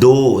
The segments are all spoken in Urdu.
2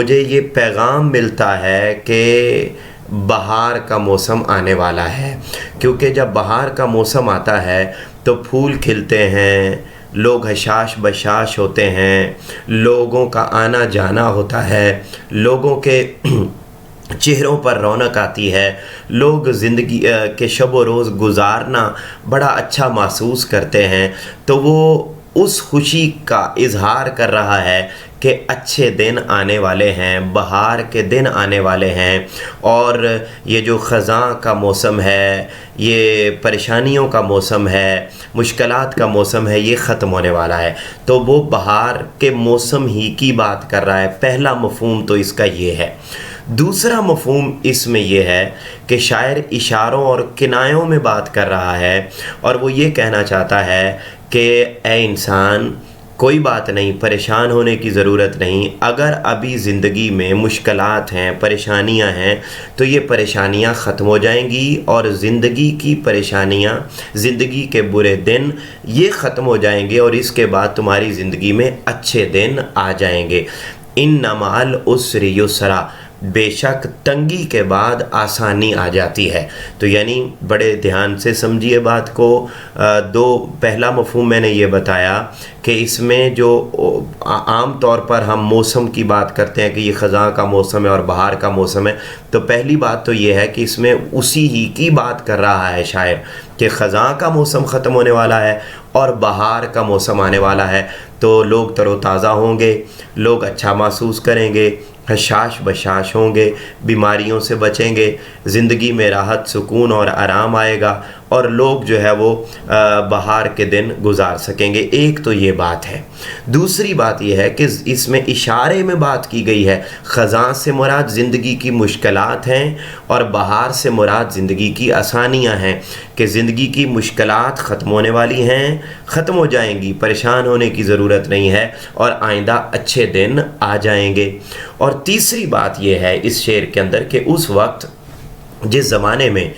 مجھے یہ پیغام ملتا ہے کہ بہار کا موسم آنے والا ہے، کیونکہ جب بہار کا موسم آتا ہے تو پھول کھلتے ہیں، لوگ حشاش بشاش ہوتے ہیں، لوگوں کا آنا جانا ہوتا ہے، لوگوں کے چہروں پر رونق آتی ہے، لوگ زندگی کے شب و روز گزارنا بڑا اچھا محسوس کرتے ہیں، تو وہ اس خوشی کا اظہار کر رہا ہے کہ اچھے دن آنے والے ہیں، بہار کے دن آنے والے ہیں، اور یہ جو خزاں کا موسم ہے، یہ پریشانیوں کا موسم ہے، مشکلات کا موسم ہے، یہ ختم ہونے والا ہے۔ تو وہ بہار کے موسم ہی کی بات کر رہا ہے۔ پہلا مفہوم تو اس کا یہ ہے۔ دوسرا مفہوم اس میں یہ ہے کہ شاعر اشاروں اور کنایوں میں بات کر رہا ہے، اور وہ یہ کہنا چاہتا ہے کہ اے انسان، کوئی بات نہیں، پریشان ہونے کی ضرورت نہیں۔ اگر ابھی زندگی میں مشکلات ہیں، پریشانیاں ہیں، تو یہ پریشانیاں ختم ہو جائیں گی، اور زندگی کی پریشانیاں، زندگی کے برے دن یہ ختم ہو جائیں گے، اور اس کے بعد تمہاری زندگی میں اچھے دن آ جائیں گے۔ ان مع العسر یسرا، بے شک تنگی کے بعد آسانی آ جاتی ہے۔ تو یعنی بڑے دھیان سے سمجھیے بات کو۔ پہلا مفہوم میں نے یہ بتایا کہ اس میں جو عام طور پر ہم موسم کی بات کرتے ہیں کہ یہ خزاں کا موسم ہے اور بہار کا موسم ہے، تو پہلی بات تو یہ ہے کہ اس میں اسی ہی کی بات کر رہا ہے شاعر کہ خزاں کا موسم ختم ہونے والا ہے اور بہار کا موسم آنے والا ہے، تو لوگ تر و تازہ ہوں گے، لوگ اچھا محسوس کریں گے، حشاش بشاش ہوں گے، بیماریوں سے بچیں گے، زندگی میں راحت، سکون اور آرام آئے گا، اور لوگ جو ہے وہ بہار کے دن گزار سکیں گے۔ ایک تو یہ بات ہے۔ دوسری بات یہ ہے کہ اس میں اشارے میں بات کی گئی ہے۔ خزاں سے مراد زندگی کی مشکلات ہیں، اور بہار سے مراد زندگی کی آسانیاں ہیں، کہ زندگی کی مشکلات ختم ہونے والی ہیں، ختم ہو جائیں گی، پریشان ہونے کی ضرورت نہیں ہے، اور آئندہ اچھے دن آ جائیں گے۔ اور تیسری بات یہ ہے اس شعر کے اندر کہ اس وقت جس زمانے میں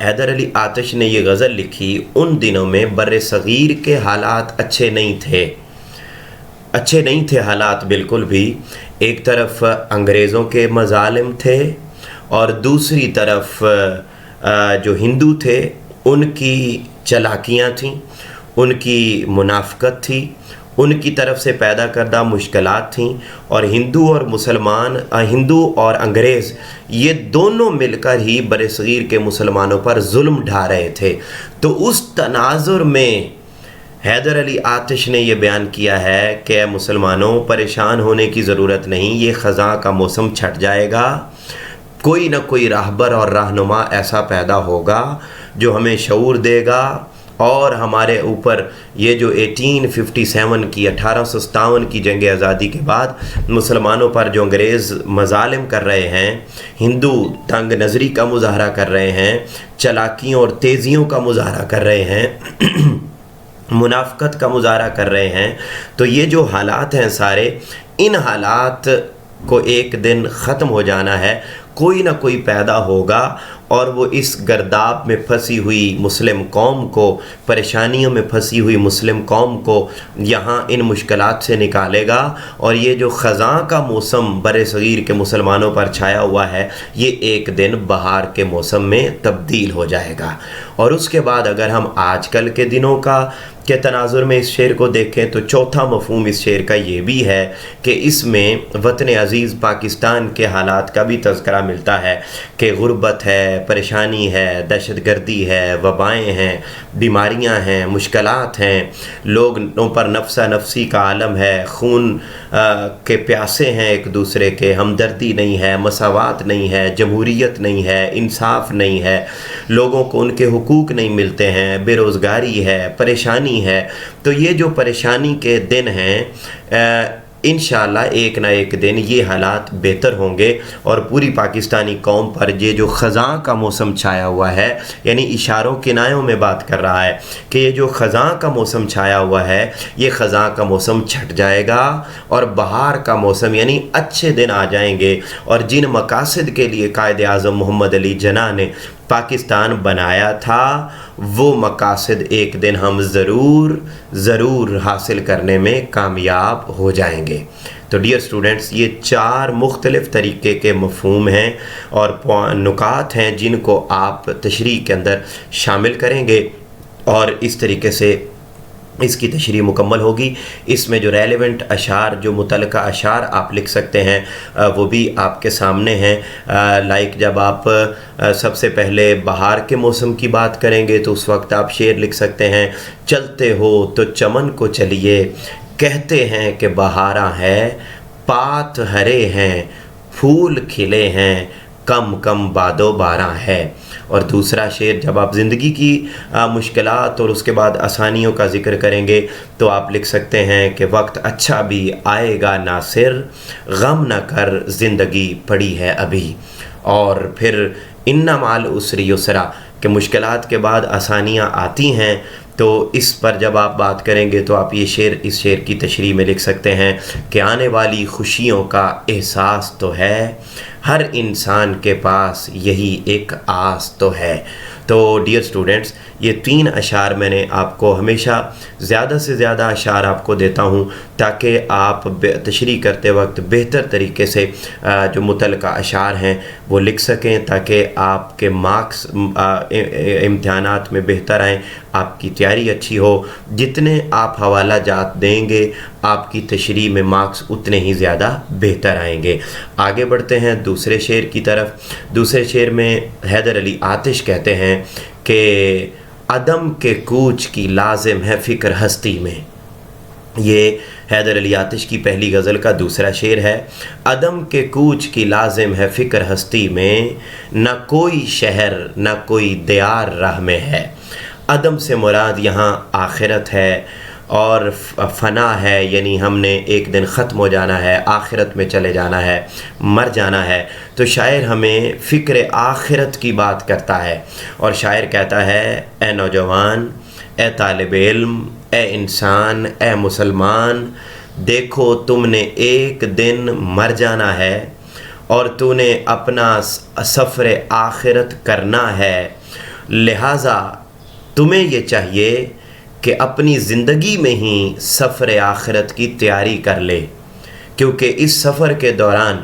حیدر علی آتش نے یہ غزل لکھی، ان دنوں میں بر صغیر کے حالات اچھے نہیں تھے حالات بالکل بھی۔ ایک طرف انگریزوں کے مظالم تھے، اور دوسری طرف جو ہندو تھے ان کی چالاکیاں تھیں، ان کی منافقت تھی، ان کی طرف سے پیدا کردہ مشکلات تھیں، اور ہندو اور انگریز یہ دونوں مل کر ہی برصغیر کے مسلمانوں پر ظلم ڈھا رہے تھے۔ تو اس تناظر میں حیدر علی آتش نے یہ بیان کیا ہے کہ اے مسلمانوں، پریشان ہونے کی ضرورت نہیں، یہ خزاں کا موسم چھٹ جائے گا، کوئی نہ کوئی راہبر اور رہنما ایسا پیدا ہوگا جو ہمیں شعور دے گا، اور ہمارے اوپر یہ جو 1857 کی جنگ آزادی کے بعد مسلمانوں پر جو انگریز مظالم کر رہے ہیں، ہندو تنگ نظری کا مظاہرہ کر رہے ہیں، چالاکیوں اور تیزیوں کا مظاہرہ کر رہے ہیں، منافقت کا مظاہرہ کر رہے ہیں، تو یہ جو حالات ہیں سارے، ان حالات کو ایک دن ختم ہو جانا ہے، کوئی نہ کوئی پیدا ہوگا، اور وہ اس گرداب میں پھنسی ہوئی مسلم قوم کو، پریشانیوں میں پھنسی ہوئی مسلم قوم کو یہاں ان مشکلات سے نکالے گا، اور یہ جو خزاں کا موسم برصغیر کے مسلمانوں پر چھایا ہوا ہے، یہ ایک دن بہار کے موسم میں تبدیل ہو جائے گا۔ اور اس کے بعد اگر ہم آج کل کے دنوں کے تناظر میں اس شعر کو دیکھیں تو چوتھا مفہوم اس شعر کا یہ بھی ہے کہ اس میں وطن عزیز پاکستان کے حالات کا بھی تذکرہ ملتا ہے کہ غربت ہے، پریشانی ہے، دہشت گردی ہے، وبائیں ہیں، بیماریاں ہیں، مشکلات ہیں، لوگوں پر نفسا نفسی کا عالم ہے، خون کے پیاسے ہیں ایک دوسرے کے، ہمدردی نہیں ہے، مساوات نہیں ہے، جمہوریت نہیں ہے، انصاف نہیں ہے، لوگوں کو ان کے حقوق نہیں ملتے ہیں، بے روزگاری ہے، پریشانی ہے۔ تو یہ جو پریشانی کے دن ہیں، انشاءاللہ ایک نہ ایک دن یہ حالات بہتر ہوں گے، اور پوری پاکستانی قوم پر یہ جو خزاں کا موسم چھایا ہوا ہے، یعنی اشاروں کنایوں میں بات کر رہا ہے کہ یہ جو خزاں کا موسم چھایا ہوا ہے، یہ خزاں کا موسم چھٹ جائے گا، اور بہار کا موسم یعنی اچھے دن آ جائیں گے، اور جن مقاصد کے لیے قائد اعظم محمد علی جناح نے پاکستان بنایا تھا، وہ مقاصد ایک دن ہم ضرور حاصل کرنے میں کامیاب ہو جائیں گے۔ تو ڈیئر اسٹوڈنٹس یہ 4 مختلف طریقے کے مفہوم ہیں اور نکات ہیں جن کو آپ تشریح کے اندر شامل کریں گے، اور اس طریقے سے اس کی تشریح مکمل ہوگی۔ اس میں جو ریلیونٹ اشعار، جو متعلقہ اشعار آپ لکھ سکتے ہیں وہ بھی آپ کے سامنے ہیں۔ لائک جب آپ سب سے پہلے بہار کے موسم کی بات کریں گے تو اس وقت آپ شعر لکھ سکتے ہیں، چلتے ہو تو چمن کو چلیے، کہتے ہیں کہ بہاراں ہے، پات ہرے ہیں، پھول کھلے ہیں، کم کم باد و باراں ہے۔ اور دوسرا شعر جب آپ زندگی کی مشکلات اور اس کے بعد آسانیوں کا ذکر کریں گے تو آپ لکھ سکتے ہیں کہ وقت اچھا بھی آئے گا ناصر، غم نہ کر زندگی پڑی ہے ابھی۔ اور پھر ان مع العسر یسرا کہ مشکلات کے بعد آسانیاں آتی ہیں، تو اس پر جب آپ بات کریں گے تو آپ یہ شعر اس شعر کی تشریح میں لکھ سکتے ہیں کہ آنے والی خوشیوں کا احساس تو ہے، ہر انسان کے پاس یہی ایک آس تو ہے۔ تو ڈیئر اسٹوڈنٹس یہ 3 اشعار میں نے آپ کو ہمیشہ زیادہ سے زیادہ اشعار آپ کو دیتا ہوں تاکہ آپ تشریح کرتے وقت بہتر طریقے سے جو متعلقہ اشعار ہیں وہ لکھ سکیں، تاکہ آپ کے مارکس امتحانات میں بہتر آئیں، آپ کی تیاری اچھی ہو۔ جتنے آپ حوالہ جات دیں گے آپ کی تشریح میں مارکس اتنے ہی زیادہ بہتر آئیں گے۔ آگے بڑھتے ہیں دوسرے شعر کی طرف۔ دوسرے شعر میں حیدر علی آتش کہتے ہیں کہ عدم کے کوچ کی لازم ہے فکر ہستی میں۔ یہ حیدر علی آتش کی پہلی غزل کا دوسرا شعر ہے۔ عدم کے کوچ کی لازم ہے فکر ہستی میں، نہ کوئی شہر نہ کوئی دیار راہ میں ہے۔ عدم سے مراد یہاں آخرت ہے اور فنا ہے، یعنی ہم نے ایک دن ختم ہو جانا ہے، آخرت میں چلے جانا ہے، مر جانا ہے۔ تو شاعر ہمیں فکر آخرت کی بات کرتا ہے، اور شاعر کہتا ہے اے نوجوان، اے طالب علم، اے انسان، اے مسلمان، دیکھو تم نے ایک دن مر جانا ہے اور تو نے اپنا سفر آخرت کرنا ہے، لہٰذا تمہیں یہ چاہیے کہ اپنی زندگی میں ہی سفر آخرت کی تیاری کر لے، کیونکہ اس سفر کے دوران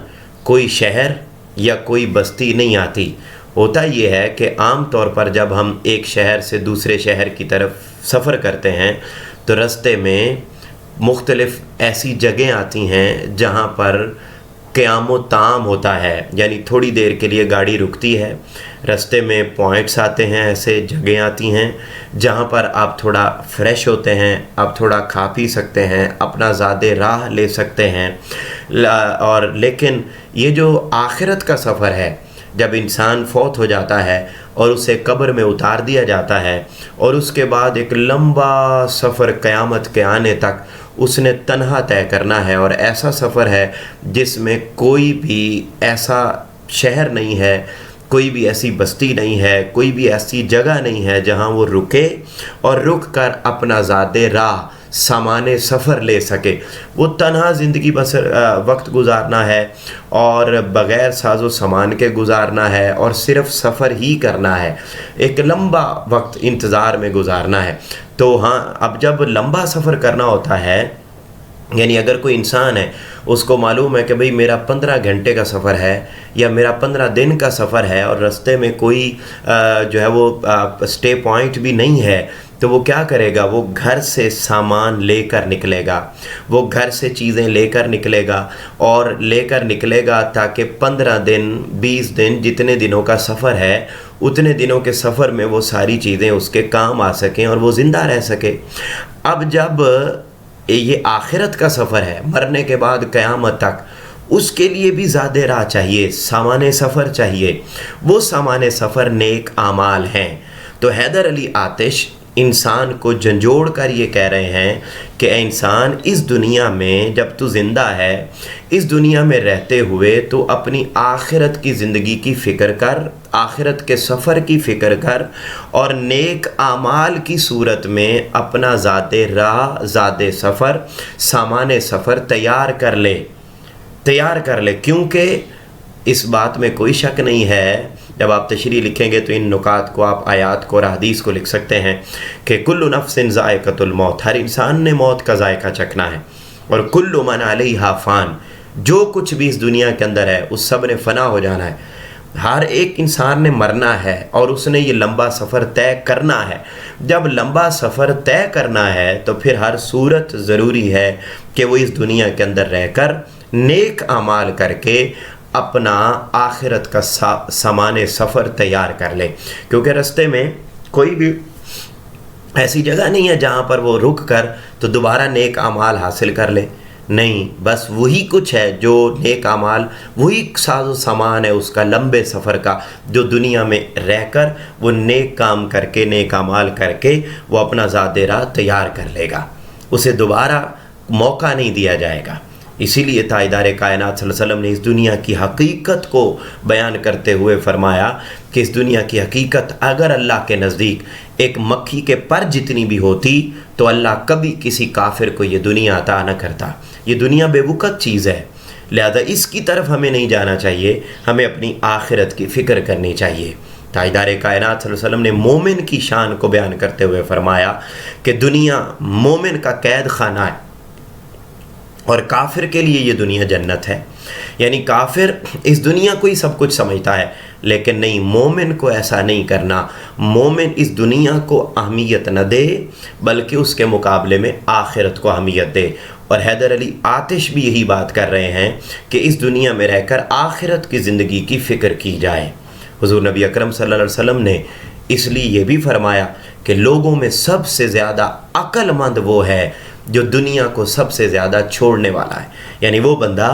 کوئی شہر یا کوئی بستی نہیں آتی۔ ہوتا یہ ہے کہ عام طور پر جب ہم ایک شہر سے دوسرے شہر کی طرف سفر کرتے ہیں تو رستے میں مختلف ایسی جگہیں آتی ہیں جہاں پر قیام و طعام ہوتا ہے، یعنی تھوڑی دیر کے لیے گاڑی رکتی ہے، رستے میں پوائنٹس آتے ہیں، ایسے جگہیں آتی ہیں جہاں پر آپ تھوڑا فریش ہوتے ہیں، آپ تھوڑا کھا پی سکتے ہیں، اپنا زاد راہ لے سکتے ہیں۔ اور لیکن یہ جو آخرت کا سفر ہے، جب انسان فوت ہو جاتا ہے اور اسے قبر میں اتار دیا جاتا ہے اور اس کے بعد ایک لمبا سفر قیامت کے آنے تک اس نے تنہا طے کرنا ہے، اور ایسا سفر ہے جس میں کوئی بھی ایسا شہر نہیں ہے، کوئی بھی ایسی بستی نہیں ہے، کوئی بھی ایسی جگہ نہیں ہے جہاں وہ رکے اور رک کر اپنا زاد راہ سامان سفر لے سکے۔ وہ تنہا زندگی وقت گزارنا ہے اور بغیر ساز و سامان کے گزارنا ہے اور صرف سفر ہی کرنا ہے، ایک لمبا وقت انتظار میں گزارنا ہے۔ تو ہاں، اب جب لمبا سفر کرنا ہوتا ہے، یعنی اگر کوئی انسان ہے اس کو معلوم ہے کہ بھئی میرا 15 گھنٹے کا سفر ہے یا میرا 15 دن کا سفر ہے اور رستے میں کوئی جو ہے وہ سٹے پوائنٹ بھی نہیں ہے، تو وہ کیا کرے گا؟ وہ گھر سے سامان لے کر نکلے گا، وہ گھر سے چیزیں لے کر نکلے گا اور لے کر نکلے گا تاکہ 15 دن 20 دن جتنے دنوں کا سفر ہے اتنے دنوں کے سفر میں وہ ساری چیزیں اس کے کام آ سکیں اور وہ زندہ رہ سکے۔ اب جب یہ آخرت کا سفر ہے، مرنے کے بعد قیامت تک، اس کے لیے بھی زاد راہ چاہیے، سامان سفر چاہیے۔ وہ سامان سفر نیک اعمال ہیں۔ تو حیدر علی آتش انسان کو جھنجھوڑ کر یہ کہہ رہے ہیں کہ اے انسان، اس دنیا میں جب تو زندہ ہے، اس دنیا میں رہتے ہوئے تو اپنی آخرت کی زندگی کی فکر کر، آخرت کے سفر کی فکر کر، اور نیک اعمال کی صورت میں اپنا ذات راہ، ذات سفر، سامان سفر تیار کر لے، کیونکہ اس بات میں کوئی شک نہیں ہے، جب آپ تشریح لکھیں گے تو ان نکات کو آپ آیات کو اور حدیث کو لکھ سکتے ہیں کہ کل نفس ذائقۃ الموت، ہر انسان نے موت کا ذائقہ چکھنا ہے، اور کل من علیہا فان، جو کچھ بھی اس دنیا کے اندر ہے اس سب نے فنا ہو جانا ہے، ہر ایک انسان نے مرنا ہے اور اس نے یہ لمبا سفر طے کرنا ہے۔ جب لمبا سفر طے کرنا ہے تو پھر ہر صورت ضروری ہے کہ وہ اس دنیا کے اندر رہ کر نیک اعمال کر کے اپنا آخرت کا سامان سفر تیار کر لے، کیونکہ رستے میں کوئی بھی ایسی جگہ نہیں ہے جہاں پر وہ رک کر تو دوبارہ نیک اعمال حاصل کر لے، نہیں، بس وہی کچھ ہے جو نیک اعمال، وہی ساز و سامان ہے اس کا لمبے سفر کا، جو دنیا میں رہ کر وہ نیک کام کر کے، نیک اعمال کر کے وہ اپنا ذات راہ تیار کر لے گا، اسے دوبارہ موقع نہیں دیا جائے گا۔ اسی لیے تاجدار کائنات صلی اللہ علیہ وسلم نے اس دنیا کی حقیقت کو بیان کرتے ہوئے فرمایا کہ اس دنیا کی حقیقت اگر اللہ کے نزدیک ایک مکھی کے پر جتنی بھی ہوتی تو اللہ کبھی کسی کافر کو یہ دنیا عطا نہ کرتا۔ یہ دنیا بے وقت چیز ہے، لہذا اس کی طرف ہمیں نہیں جانا چاہیے، ہمیں اپنی آخرت کی فکر کرنی چاہیے۔ تاجدار کائنات صلی اللہ علیہ وسلم نے مومن کی شان کو بیان کرتے ہوئے فرمایا کہ دنیا مومن کا قید خانہ ہے اور کافر کے لیے یہ دنیا جنت ہے۔ یعنی کافر اس دنیا کو ہی سب کچھ سمجھتا ہے، لیکن نہیں، مومن کو ایسا نہیں کرنا۔ مومن اس دنیا کو اہمیت نہ دے بلکہ اس کے مقابلے میں آخرت کو اہمیت دے۔ اور حیدر علی آتش بھی یہی بات کر رہے ہیں کہ اس دنیا میں رہ کر آخرت کی زندگی کی فکر کی جائے۔ حضور نبی اکرم صلی اللہ علیہ وسلم نے اس لیے یہ بھی فرمایا کہ لوگوں میں سب سے زیادہ عقل مند وہ ہے جو دنیا کو سب سے زیادہ چھوڑنے والا ہے، یعنی وہ بندہ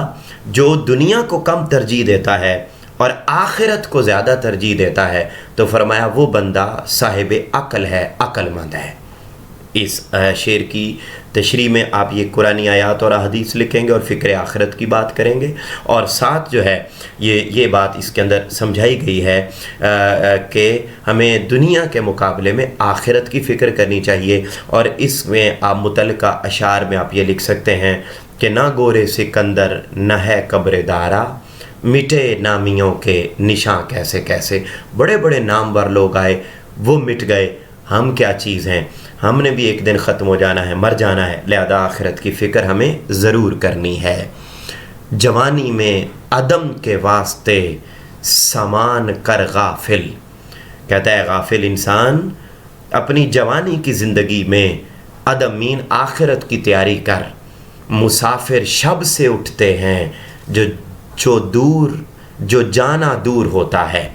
جو دنیا کو کم ترجیح دیتا ہے اور آخرت کو زیادہ ترجیح دیتا ہے، تو فرمایا وہ بندہ صاحب عقل ہے، عقل مند ہے۔ اس شعر کی تشریح میں آپ یہ قرآنی آیات اور احادیث لکھیں گے اور فکر آخرت کی بات کریں گے، اور ساتھ جو ہے یہ بات اس کے اندر سمجھائی گئی ہے کہ ہمیں دنیا کے مقابلے میں آخرت کی فکر کرنی چاہیے۔ اور اس میں آپ متعلقہ اشعار میں آپ یہ لکھ سکتے ہیں کہ نہ گورے سکندر نہ ہے قبر دارا، مٹے نامیوں کے نشاں کیسے کیسے۔ بڑے بڑے نامور لوگ آئے، وہ مٹ گئے، ہم کیا چیز ہیں، ہم نے بھی ایک دن ختم ہو جانا ہے، مر جانا ہے، لہذا آخرت کی فکر ہمیں ضرور کرنی ہے۔ جوانی میں عدم کے واسطے سامان کر غافل، کہتا ہے غافل انسان اپنی جوانی کی زندگی میں عدمین آخرت کی تیاری کر۔ مسافر شب سے اٹھتے ہیں جو جانا دور ہوتا ہے۔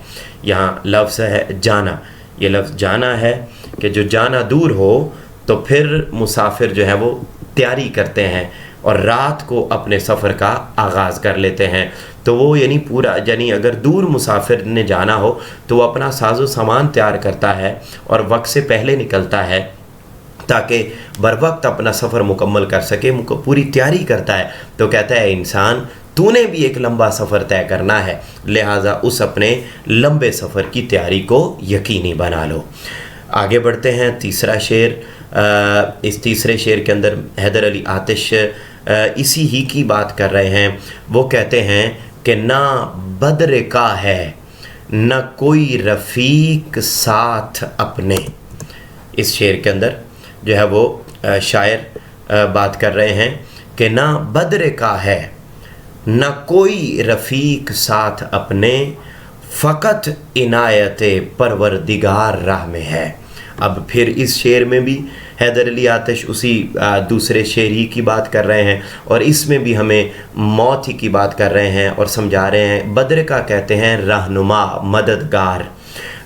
یہاں لفظ ہے جانا، یہ لفظ جانا ہے کہ جو جانا دور ہو تو پھر مسافر جو ہے وہ تیاری کرتے ہیں اور رات کو اپنے سفر کا آغاز کر لیتے ہیں۔ تو وہ یعنی اگر دور مسافر نے جانا ہو تو وہ اپنا ساز و سامان تیار کرتا ہے اور وقت سے پہلے نکلتا ہے تاکہ بر وقت اپنا سفر مکمل کر سکے، پوری تیاری کرتا ہے۔ تو کہتا ہے انسان تو نے بھی ایک لمبا سفر طے کرنا ہے، لہٰذا اس اپنے لمبے سفر کی تیاری کو یقینی بنا لو۔ آگے بڑھتے ہیں، تیسرا شعر۔ اس تیسرے شعر کے اندر حیدر علی آتش اسی ہی کی بات کر رہے ہیں۔ وہ کہتے ہیں کہ نہ بدر کا ہے نہ کوئی رفیق ساتھ اپنے۔ اس شعر کے اندر جو ہے وہ شاعر بات کر رہے ہیں کہ نہ بدر کا ہے نہ کوئی رفیق ساتھ اپنے، فقط عنایت پروردگار راہ میں ہے۔ اب پھر اس شعر میں بھی حیدر علی آتش اسی دوسرے شعر ہی کی بات کر رہے ہیں اور اس میں بھی ہمیں موت ہی کی بات کر رہے ہیں اور سمجھا رہے ہیں۔ بدر کا کہتے ہیں رہنما، مددگار،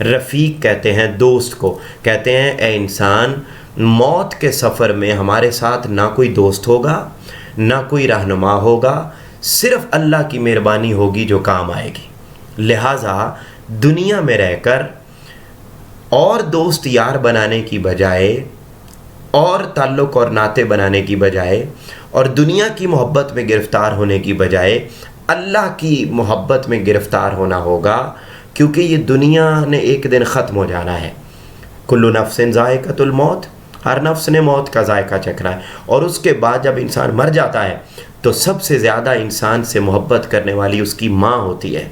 رفیق کہتے ہیں دوست کو، کہتے ہیں اے انسان موت کے سفر میں ہمارے ساتھ نہ کوئی دوست ہوگا نہ کوئی رہنما ہوگا، صرف اللہ کی مہربانی ہوگی جو کام آئے گی۔ لہٰذا دنیا میں رہ کر اور دوست یار بنانے کی بجائے اور تعلق اور ناطے بنانے کی بجائے اور دنیا کی محبت میں گرفتار ہونے کی بجائے اللہ کی محبت میں گرفتار ہونا ہوگا، کیونکہ یہ دنیا نے ایک دن ختم ہو جانا ہے۔ کل نفس ذائقۃ الموت، ہر نفس نے موت کا ذائقہ چکھنا ہے، اور اس کے بعد جب انسان مر جاتا ہے تو سب سے زیادہ انسان سے محبت کرنے والی اس کی ماں ہوتی ہے۔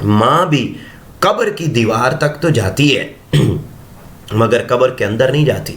ماں بھی قبر کی دیوار تک تو جاتی ہے مگر قبر کے اندر نہیں جاتی۔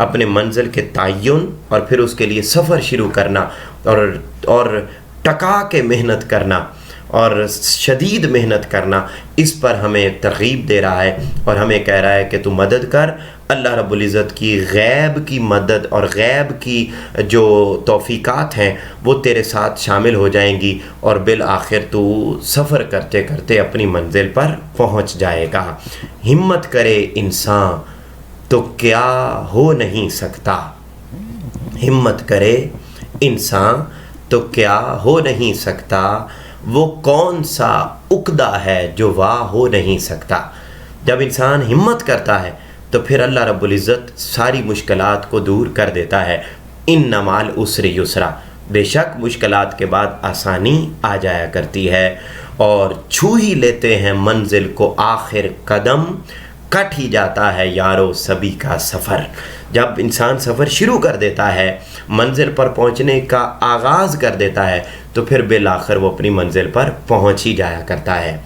اپنے منزل کے تعین اور پھر اس کے لیے سفر شروع کرنا اور ٹکا کے محنت کرنا اور شدید محنت کرنا، اس پر ہمیں ترغیب دے رہا ہے اور ہمیں کہہ رہا ہے کہ تو مدد کر، اللہ رب العزت کی غیب کی مدد اور غیب کی جو توفیقات ہیں وہ تیرے ساتھ شامل ہو جائیں گی اور بالآخر تو سفر کرتے کرتے اپنی منزل پر پہنچ جائے گا۔ ہمت کرے انسان تو کیا ہو نہیں سکتا، ہمت کرے انسان تو کیا ہو نہیں سکتا، وہ کون سا عقدہ ہے جو واہ ہو نہیں سکتا۔ جب انسان ہمت کرتا ہے تو پھر اللہ رب العزت ساری مشکلات کو دور کر دیتا ہے۔ ان مع العسر یسرا، بے شک مشکلات کے بعد آسانی آ جایا کرتی ہے، اور چھو ہی لیتے ہیں منزل کو آخر قدم، کٹ ہی جاتا ہے یارو سبھی کا سفر۔ جب انسان سفر شروع کر دیتا ہے، منزل پر پہنچنے کا آغاز کر دیتا ہے، تو پھر بالآخر وہ اپنی منزل پر پہنچ ہی جایا کرتا ہے۔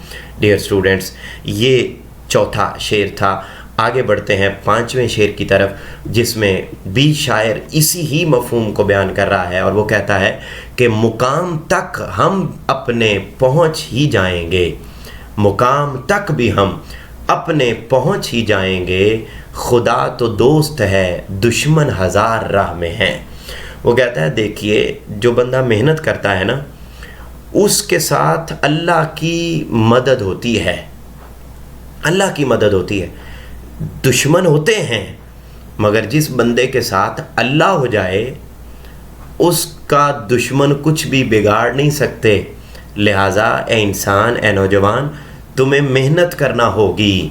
ڈیئر اسٹوڈنٹس، یہ چوتھا شعر تھا۔ آگے بڑھتے ہیں پانچویں شعر کی طرف، جس میں بھی شاعر اسی ہی مفہوم کو بیان کر رہا ہے، اور وہ کہتا ہے کہ مقام تک ہم اپنے پہنچ ہی جائیں گے، مقام تک بھی ہم اپنے پہنچ ہی جائیں گے، خدا تو دوست ہے دشمن ہزار راہ میں ہیں۔ وہ کہتا ہے دیکھیے، جو بندہ محنت کرتا ہے نا، اس کے ساتھ اللہ کی مدد ہوتی ہے، اللہ کی مدد ہوتی ہے۔ دشمن ہوتے ہیں، مگر جس بندے کے ساتھ اللہ ہو جائے اس کا دشمن کچھ بھی بگاڑ نہیں سکتے۔ لہٰذا اے انسان، اے نوجوان، تمہیں محنت کرنا ہوگی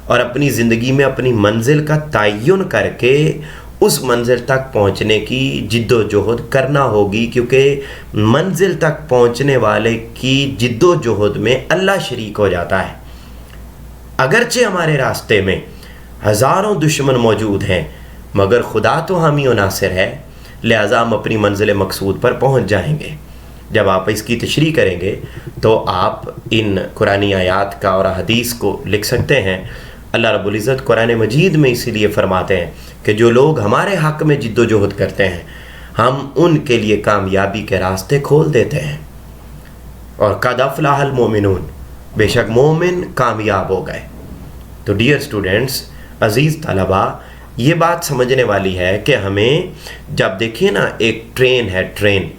اور اپنی زندگی میں اپنی منزل کا تعین کر کے اس منزل تک پہنچنے کی جد و جہد کرنا ہوگی، کیونکہ منزل تک پہنچنے والے کی جد و جہد میں اللہ شریک ہو جاتا ہے۔ اگرچہ ہمارے راستے میں ہزاروں دشمن موجود ہیں، مگر خدا تو حامی و ناصر ہے، لہٰذا ہم اپنی منزل مقصود پر پہنچ جائیں گے۔ جب آپ اس کی تشریح کریں گے تو آپ ان قرآنی آیات کا اور حدیث کو لکھ سکتے ہیں۔ اللہ رب العزت قرآن مجید میں اسی لیے فرماتے ہیں کہ جو لوگ ہمارے حق میں جد و جہد کرتے ہیں، ہم ان کے لیے کامیابی کے راستے کھول دیتے ہیں۔ اور قد افلح المؤمنون، بے شک مومن کامیاب ہو گئے۔ تو ڈیئر اسٹوڈنٹس، عزیز طلباء، یہ بات سمجھنے والی ہے کہ ہمیں جب دیکھیے نا، ایک ٹرین ہے، ٹرین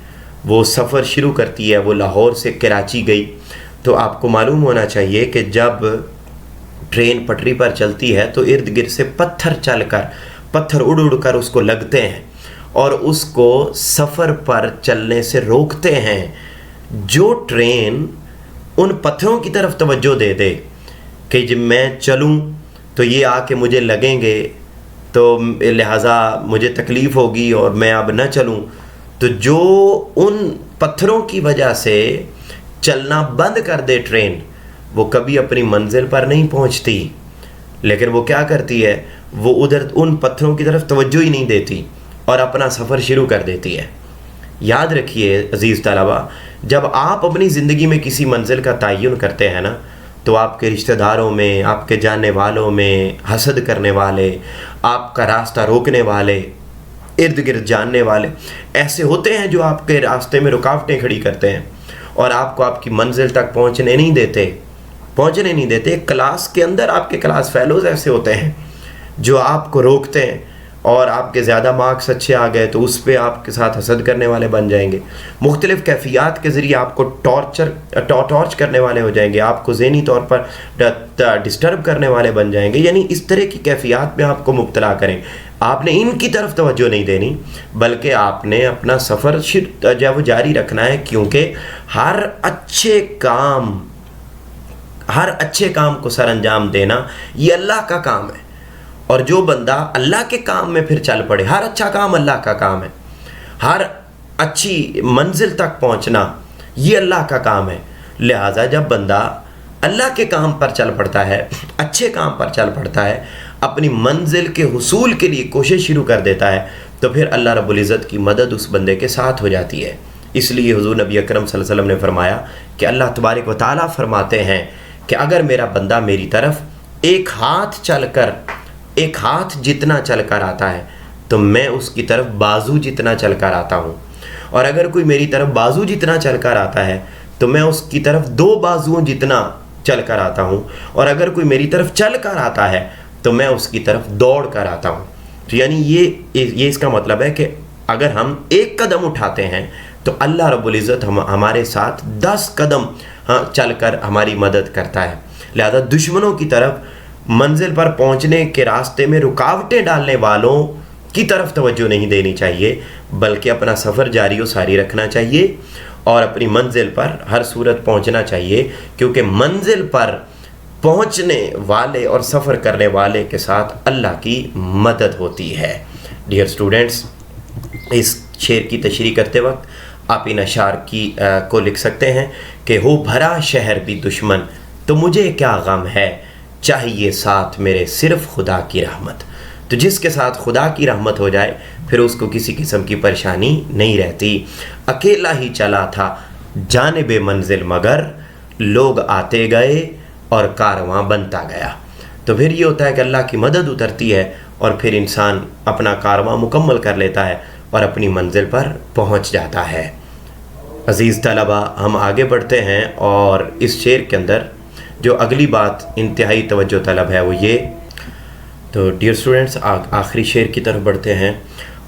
وہ سفر شروع کرتی ہے، وہ لاہور سے کراچی گئی، تو آپ کو معلوم ہونا چاہیے کہ جب ٹرین پٹری پر چلتی ہے تو ارد گرد سے پتھر اڑ اڑ کر اس کو لگتے ہیں اور اس کو سفر پر چلنے سے روکتے ہیں۔ جو ٹرین ان پتھروں کی طرف توجہ دے دے کہ جب میں چلوں تو یہ آ کے مجھے لگیں گے، تو لہٰذا مجھے تکلیف ہوگی اور میں اب نہ چلوں، تو جو ان پتھروں کی وجہ سے چلنا بند کر دے ٹرین، وہ کبھی اپنی منزل پر نہیں پہنچتی، لیکن وہ کیا کرتی ہے، وہ ادھر ان پتھروں کی طرف توجہ ہی نہیں دیتی اور اپنا سفر شروع کر دیتی ہے۔ یاد رکھیے عزیز طلباء، جب آپ اپنی زندگی میں کسی منزل کا تعین کرتے ہیں نا، تو آپ کے رشتہ داروں میں، آپ کے جاننے والوں میں حسد کرنے والے، آپ کا راستہ روکنے والے، ارد گرد جاننے والے ایسے ہوتے ہیں جو آپ کے راستے میں رکاوٹیں کھڑی کرتے ہیں اور آپ کو آپ کی منزل تک پہنچنے نہیں دیتے۔ کلاس کے اندر آپ کے کلاس فیلوز ایسے ہوتے ہیں جو آپ کو روکتے ہیں، اور آپ کے زیادہ مارکس اچھے آ گئے تو اس پہ آپ کے ساتھ حسد کرنے والے بن جائیں گے، مختلف کیفیات کے ذریعے آپ کو ٹارچ کرنے والے ہو جائیں گے، آپ کو ذہنی طور پر ڈسٹرب کرنے والے بن جائیں گے، یعنی اس طرح کی کیفیات میں آپ کو مبتلا کریں۔ آپ نے ان کی طرف توجہ نہیں دینی، بلکہ آپ نے اپنا سفر جب جاری رکھنا ہے، کیونکہ ہر اچھے کام کو سر انجام دینا یہ اللہ کا کام ہے، اور جو بندہ اللہ کے کام میں پھر چل پڑے، ہر اچھا کام اللہ کا کام ہے، ہر اچھی منزل تک پہنچنا یہ اللہ کا کام ہے۔ لہٰذا جب بندہ اللہ کے کام پر چل پڑتا ہے، اچھے کام پر چل پڑتا ہے، اپنی منزل کے حصول کے لیے کوشش شروع کر دیتا ہے، تو پھر اللہ رب العزت کی مدد اس بندے کے ساتھ ہو جاتی ہے۔ اس لیے حضور نبی اکرم صلی اللہ علیہ وسلم نے فرمایا کہ اللہ تبارک و تعالیٰ فرماتے ہیں کہ اگر میرا بندہ میری طرف ایک ہاتھ جتنا چل کر آتا ہے تو میں اس کی طرف بازو جتنا چل کر آتا ہوں، اور اگر کوئی میری طرف بازو جتنا چل کر آتا ہے تو میں اس کی طرف 2 بازوؤں جتنا چل کر آتا ہوں، اور اگر کوئی میری طرف چل کر آتا ہے تو میں اس کی طرف دوڑ کر آتا ہوں۔ تو یعنی یہ اس کا مطلب ہے کہ اگر ہم 1 قدم اٹھاتے ہیں تو اللہ رب العزت ہمارے ساتھ 10 قدم چل کر ہماری مدد کرتا ہے۔ لہذا دشمنوں کی طرف منزل پر پہنچنے کے راستے میں رکاوٹیں ڈالنے والوں کی طرف توجہ نہیں دینی چاہیے، بلکہ اپنا سفر جاری و ساری رکھنا چاہیے اور اپنی منزل پر ہر صورت پہنچنا چاہیے، کیونکہ منزل پر پہنچنے والے اور سفر کرنے والے کے ساتھ اللہ کی مدد ہوتی ہے۔ ڈیئر اسٹوڈنٹس، اس شعر کی تشریح کرتے وقت آپ ان اشعار کو لکھ سکتے ہیں کہ ہو بھرا شہر بھی دشمن تو مجھے کیا غم ہے، چاہیے ساتھ میرے صرف خدا کی رحمت۔ تو جس کے ساتھ خدا کی رحمت ہو جائے پھر اس کو کسی قسم کی پریشانی نہیں رہتی۔ اکیلا ہی چلا تھا جانب منزل مگر لوگ آتے گئے اور کارواں بنتا گیا۔ تو پھر یہ ہوتا ہے کہ اللہ کی مدد اترتی ہے اور پھر انسان اپنا کارواں مکمل کر لیتا ہے اور اپنی منزل پر پہنچ جاتا ہے۔ عزیز طلبہ، ہم آگے بڑھتے ہیں اور اس شعر کے اندر جو اگلی بات انتہائی توجہ طلب ہے وہ یہ، تو ڈیئر اسٹوڈنٹس آخری شعر کی طرف بڑھتے ہیں،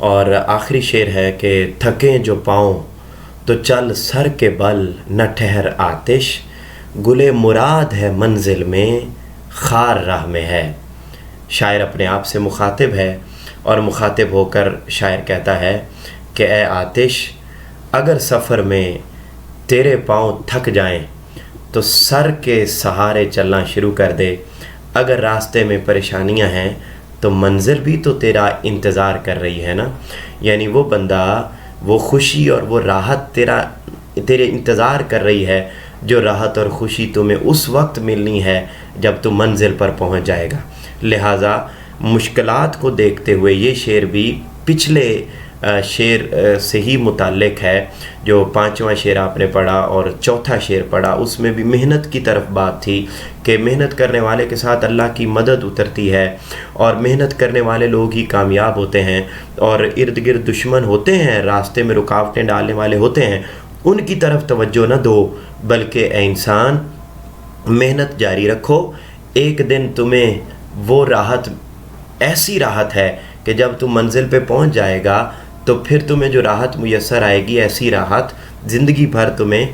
اور آخری شعر ہے کہ تھکیں جو پاؤں تو چل سر کے بل نہ ٹھہر آتش، گلے مراد ہے منزل میں خار راہ میں ہے۔ شاعر اپنے آپ سے مخاطب ہے اور مخاطب ہو کر شاعر کہتا ہے کہ اے آتش، اگر سفر میں تیرے پاؤں تھک جائیں تو سر کے سہارے چلنا شروع کر دے۔ اگر راستے میں پریشانیاں ہیں تو منزل بھی تو تیرا انتظار کر رہی ہے نا، یعنی وہ بندہ، وہ خوشی اور وہ راحت تیرے انتظار کر رہی ہے، جو راحت اور خوشی تمہیں اس وقت ملنی ہے جب تم منزل پر پہنچ جائے گا۔ لہٰذا مشکلات کو دیکھتے ہوئے یہ شعر بھی پچھلے شعر سے ہی متعلق ہے، جو 5واں شعر آپ نے پڑھا اور 4تھا شعر پڑھا، اس میں بھی محنت کی طرف بات تھی کہ محنت کرنے والے کے ساتھ اللہ کی مدد اترتی ہے اور محنت کرنے والے لوگ ہی کامیاب ہوتے ہیں، اور ارد گرد دشمن ہوتے ہیں، راستے میں رکاوٹیں ڈالنے والے ہوتے ہیں، ان کی طرف توجہ نہ دو، بلکہ اے انسان محنت جاری رکھو۔ ایک دن تمہیں وہ راحت، ایسی راحت ہے کہ جب تم منزل پہ پہنچ جائے گا تو پھر تمہیں جو راحت میسر آئے گی، ایسی راحت زندگی بھر تمہیں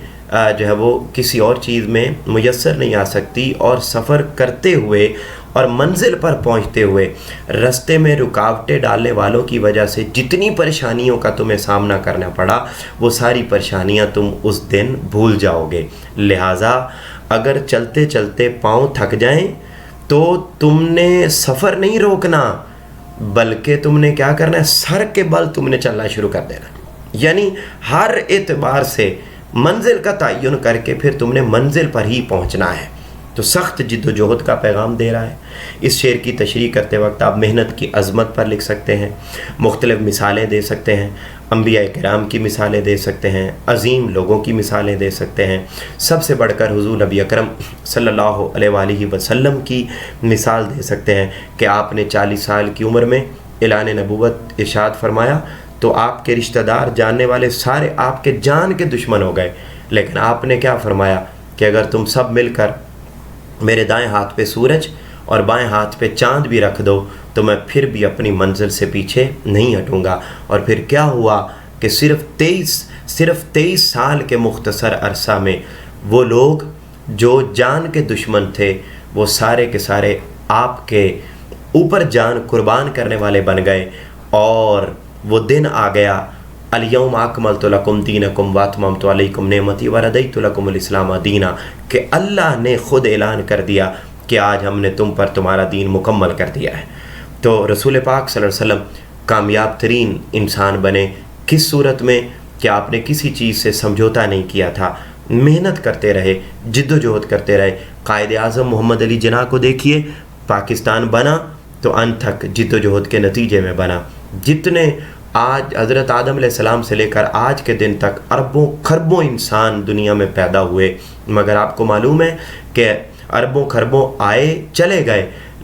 جو ہے وہ کسی اور چیز میں میسر نہیں آ سکتی۔ اور سفر کرتے ہوئے اور منزل پر پہنچتے ہوئے رستے میں رکاوٹیں ڈالنے والوں کی وجہ سے جتنی پریشانیوں کا تمہیں سامنا کرنا پڑا، وہ ساری پریشانیاں تم اس دن بھول جاؤ گے۔ لہٰذا اگر چلتے چلتے پاؤں تھک جائیں تو تم نے سفر نہیں روکنا، بلکہ تم نے کیا کرنا ہے، سر کے بل تم نے چلنا شروع کر دینا، یعنی ہر اعتبار سے منزل کا تعین کر کے پھر تم نے منزل پر ہی پہنچنا ہے۔ تو سخت جد و جہد کا پیغام دے رہا ہے۔ اس شعر کی تشریح کرتے وقت آپ محنت کی عظمت پر لکھ سکتے ہیں، مختلف مثالیں دے سکتے ہیں، انبیاء کرام کی مثالیں دے سکتے ہیں، عظیم لوگوں کی مثالیں دے سکتے ہیں، سب سے بڑھ کر حضور نبی اکرم صلی اللہ علیہ وآلہ وسلم کی مثال دے سکتے ہیں کہ آپ نے 40 سال کی عمر میں اعلان نبوت ارشاد فرمایا تو آپ کے رشتہ دار، جاننے والے سارے آپ کے جان کے دشمن ہو گئے، لیکن آپ نے کیا فرمایا کہ اگر تم سب مل کر میرے دائیں ہاتھ پہ سورج اور بائیں ہاتھ پہ چاند بھی رکھ دو تو میں پھر بھی اپنی منزل سے پیچھے نہیں ہٹوں گا۔ اور پھر کیا ہوا کہ صرف 23 سال کے مختصر عرصہ میں وہ لوگ جو جان کے دشمن تھے وہ سارے کے سارے آپ کے اوپر جان قربان کرنے والے بن گئے، اور وہ دن آ گیا، الیوم اکملت لکم دینکم واتممت علیکم نعمتی ورضیت لکم الاسلام دینا، کہ اللہ نے خود اعلان کر دیا کہ آج ہم نے تم پر تمہارا دین مکمل کر دیا ہے۔ تو رسول پاک صلی اللہ علیہ وسلم کامیاب ترین انسان بنے کس صورت میں کہ آپ نے کسی چیز سے سمجھوتا نہیں کیا تھا، محنت کرتے رہے، جد و جہد کرتے رہے۔ قائد اعظم محمد علی جناح کو دیکھیے، پاکستان بنا تو انتھک جد و جہد کے نتیجے میں بنا۔ جتنے آج حضرت آدم علیہ السلام سے لے کر آج کے دن تک اربوں خربوں انسان دنیا میں پیدا ہوئے، مگر آپ کو معلوم ہے کہ اربوں خربوں آئے چلے گئے،